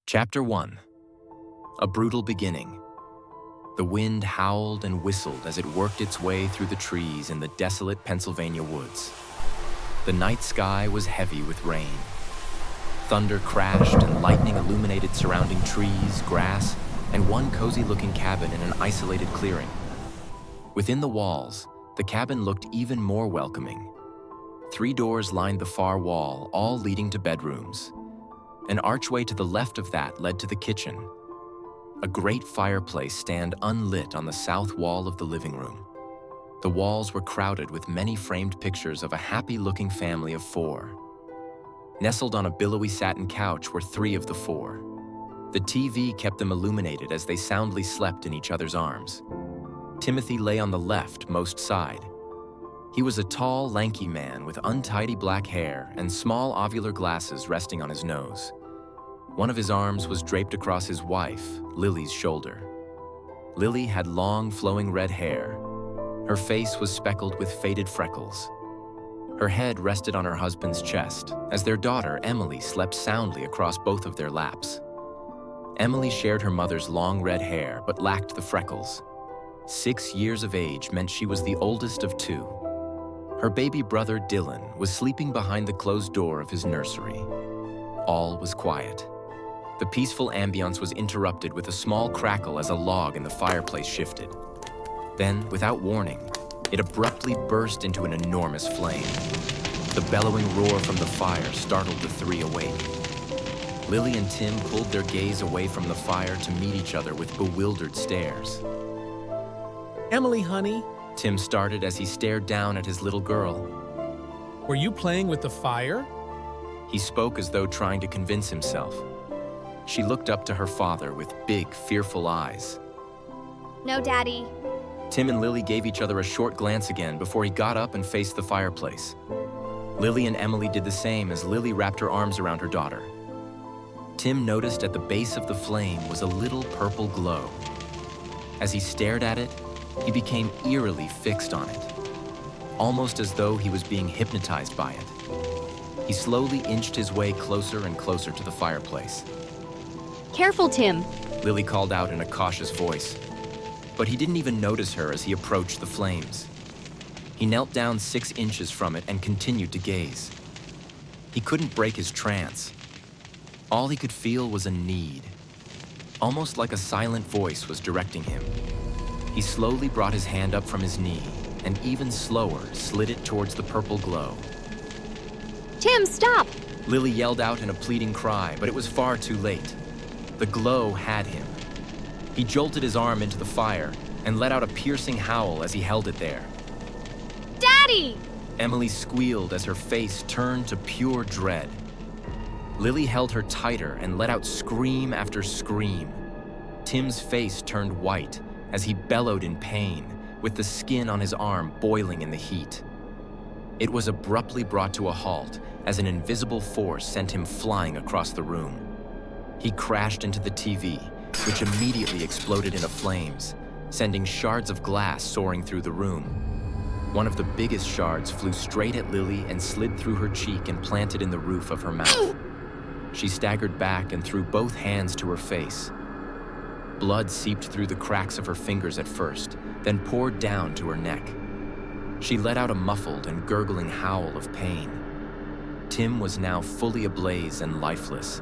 Chapter 1. A brutal beginning. The wind howled and whistled as it worked its way through the trees in the desolate Pennsylvania woods. The night sky was heavy with rain. Thunder crashed and lightning illuminated surrounding trees, grass, and one cozy-looking cabin in an isolated clearing. Within the walls, the cabin looked even more welcoming. 3 doors lined the far wall, all leading to bedrooms. An archway to the left of that led to the kitchen. A great fireplace stand unlit on the south wall of the living room. The walls were crowded with many framed pictures of a happy-looking family of 4. Nestled on a billowy satin couch were 3 of the 4. The TV kept them illuminated as they soundly slept in each other's arms. Timothy lay on the left, most side. He was a tall, lanky man with untidy black hair and small ovular glasses resting on his nose. One of his arms was draped across his wife, Lily's shoulder. Lily had long, flowing red hair. Her face was speckled with faded freckles. Her head rested on her husband's chest, as their daughter, Emily, slept soundly across both of their laps. Emily shared her mother's long red hair, but lacked the freckles. 6 years of age meant she was the oldest of 2. Her baby brother, Dylan, was sleeping behind the closed door of his nursery. All was quiet. The peaceful ambience was interrupted with a small crackle as a log in the fireplace shifted. Then, without warning, it abruptly burst into an enormous flame. The bellowing roar from the fire startled the 3 awake. Lily and Tim pulled their gaze away from the fire to meet each other with bewildered stares. Emily, honey, Tim started as he stared down at his little girl. were you playing with the fire? He spoke as though trying to convince himself. She looked up to her father with big, fearful eyes. No, Daddy. Tim and Lily gave each other a short glance again before he got up and faced the fireplace. Lily and Emily did the same as Lily wrapped her arms around her daughter. Tim noticed at the base of the flame was a little purple glow. As he stared at it, he became eerily fixed on it, almost as though he was being hypnotized by it. He slowly inched his way closer and closer to the fireplace. Careful, Tim. Lily called out in a cautious voice, but he didn't even notice her as he approached the flames. He knelt down 6 inches from it and continued to gaze. He couldn't break his trance. All he could feel was a need, almost like a silent voice was directing him. He slowly brought his hand up from his knee and even slower slid it towards the purple glow. Tim, stop! Lily yelled out in a pleading cry, but it was far too late. The glow had him. He jolted his arm into the fire and let out a piercing howl as he held it there. Daddy! Emily squealed as her face turned to pure dread. Lily held her tighter and let out scream after scream. Tim's face turned white as he bellowed in pain, with the skin on his arm boiling in the heat. It was abruptly brought to a halt as an invisible force sent him flying across the room. He crashed into the TV, which immediately exploded into flames, sending shards of glass soaring through the room. One of the biggest shards flew straight at Lily and slid through her cheek and planted in the roof of her mouth. She staggered back and threw both hands to her face. Blood seeped through the cracks of her fingers at first, then poured down to her neck. She let out a muffled and gurgling howl of pain. Tim was now fully ablaze and lifeless,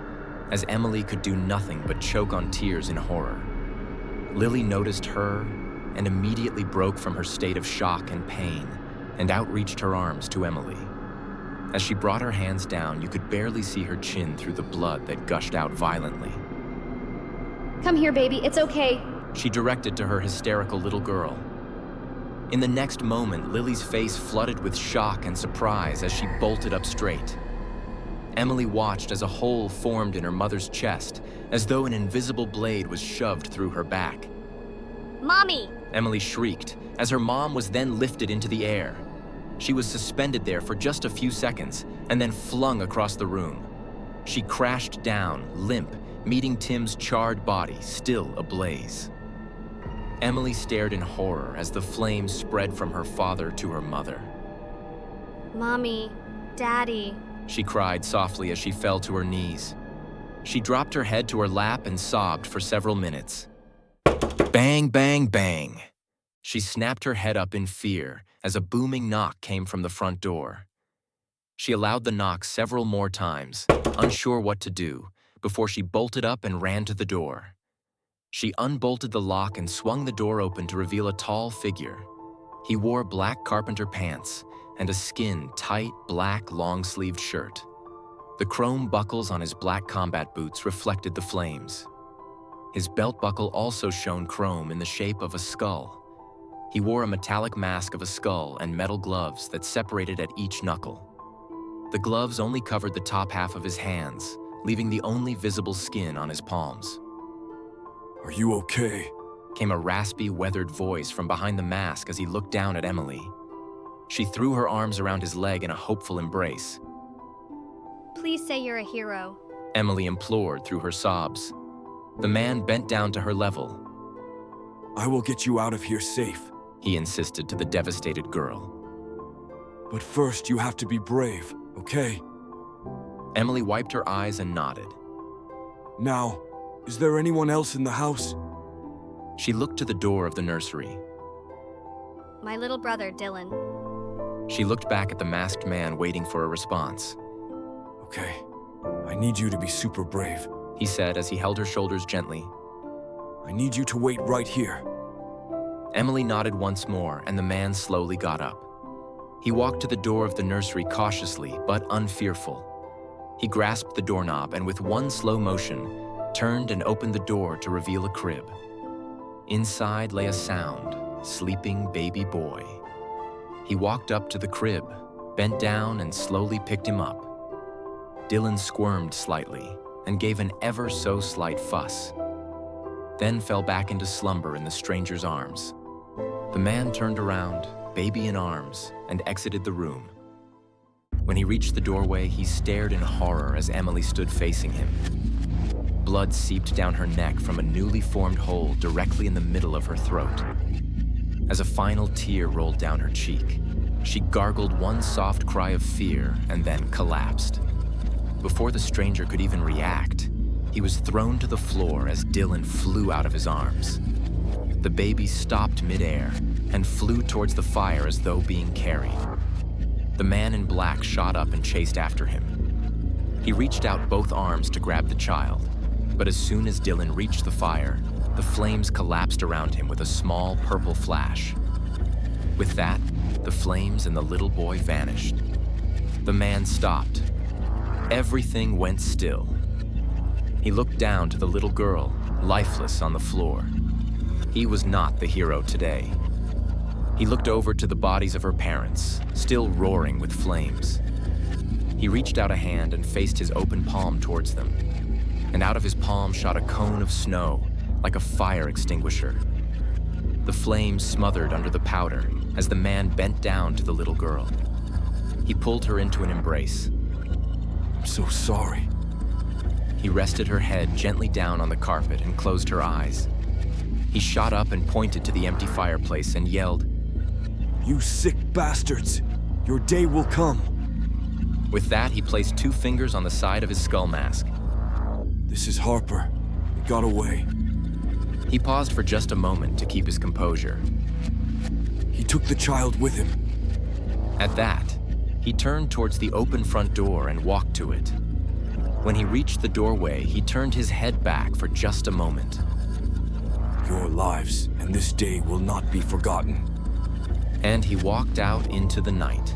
as Emily could do nothing but choke on tears in horror. Lily noticed her and immediately broke from her state of shock and pain and outreached her arms to Emily. As she brought her hands down, you could barely see her chin through the blood that gushed out violently. Come here, baby. It's okay. She directed to her hysterical little girl. In the next moment, Lily's face flooded with shock and surprise as she bolted up straight. Emily watched as a hole formed in her mother's chest, as though an invisible blade was shoved through her back. Mommy! Emily shrieked, as her mom was then lifted into the air. She was suspended there for just a few seconds, and then flung across the room. She crashed down, limp, meeting Tim's charred body, still ablaze. Emily stared in horror as the flames spread from her father to her mother. Mommy, Daddy. She cried softly as she fell to her knees. She dropped her head to her lap and sobbed for several minutes. Bang, bang, bang. She snapped her head up in fear as a booming knock came from the front door. She allowed the knock several more times, unsure what to do, before she bolted up and ran to the door. She unbolted the lock and swung the door open to reveal a tall figure. He wore black carpenter pants and a skin, tight, black, long-sleeved shirt. The chrome buckles on his black combat boots reflected the flames. His belt buckle also shone chrome in the shape of a skull. He wore a metallic mask of a skull and metal gloves that separated at each knuckle. The gloves only covered the top half of his hands, leaving the only visible skin on his palms. Are you okay? Came a raspy, weathered voice from behind the mask as he looked down at Emily. She threw her arms around his leg in a hopeful embrace. Please say you're a hero. Emily implored through her sobs. The man bent down to her level. I will get you out of here safe. He insisted to the devastated girl. But first you have to be brave, okay? Emily wiped her eyes and nodded. Now, is there anyone else in the house? She looked to the door of the nursery. My little brother, Dylan. She looked back at the masked man waiting for a response. Okay, I need you to be super brave. He said as he held her shoulders gently. I need you to wait right here. Emily nodded once more, and the man slowly got up. He walked to the door of the nursery cautiously, but unfearful. He grasped the doorknob and with one slow motion, turned and opened the door to reveal a crib. Inside lay a sound, sleeping baby boy. He walked up to the crib, bent down and slowly picked him up. Dylan squirmed slightly and gave an ever so slight fuss, then fell back into slumber in the stranger's arms. The man turned around, baby in arms, and exited the room. When he reached the doorway, he stared in horror as Emily stood facing him. Blood seeped down her neck from a newly formed hole directly in the middle of her throat. As a final tear rolled down her cheek, she gargled one soft cry of fear and then collapsed. Before the stranger could even react, he was thrown to the floor as Dylan flew out of his arms. The baby stopped midair and flew towards the fire as though being carried. The man in black shot up and chased after him. He reached out both arms to grab the child, but as soon as Dylan reached the fire, the flames collapsed around him with a small purple flash. With that, the flames and the little boy vanished. The man stopped. Everything went still. He looked down to the little girl, lifeless on the floor. He was not the hero today. He looked over to the bodies of her parents, still roaring with flames. He reached out a hand and faced his open palm towards them. And out of his palm shot a cone of snow, like a fire extinguisher. The flames smothered under the powder as the man bent down to the little girl. He pulled her into an embrace. I'm so sorry. He rested her head gently down on the carpet and closed her eyes. He shot up and pointed to the empty fireplace and yelled, You sick bastards! Your day will come! With that, he placed 2 fingers on the side of his skull mask. This is Harper. He got away. He paused for just a moment to keep his composure. He took the child with him. At that, he turned towards the open front door and walked to it. When he reached the doorway, he turned his head back for just a moment. Your lives and this day will not be forgotten. And he walked out into the night.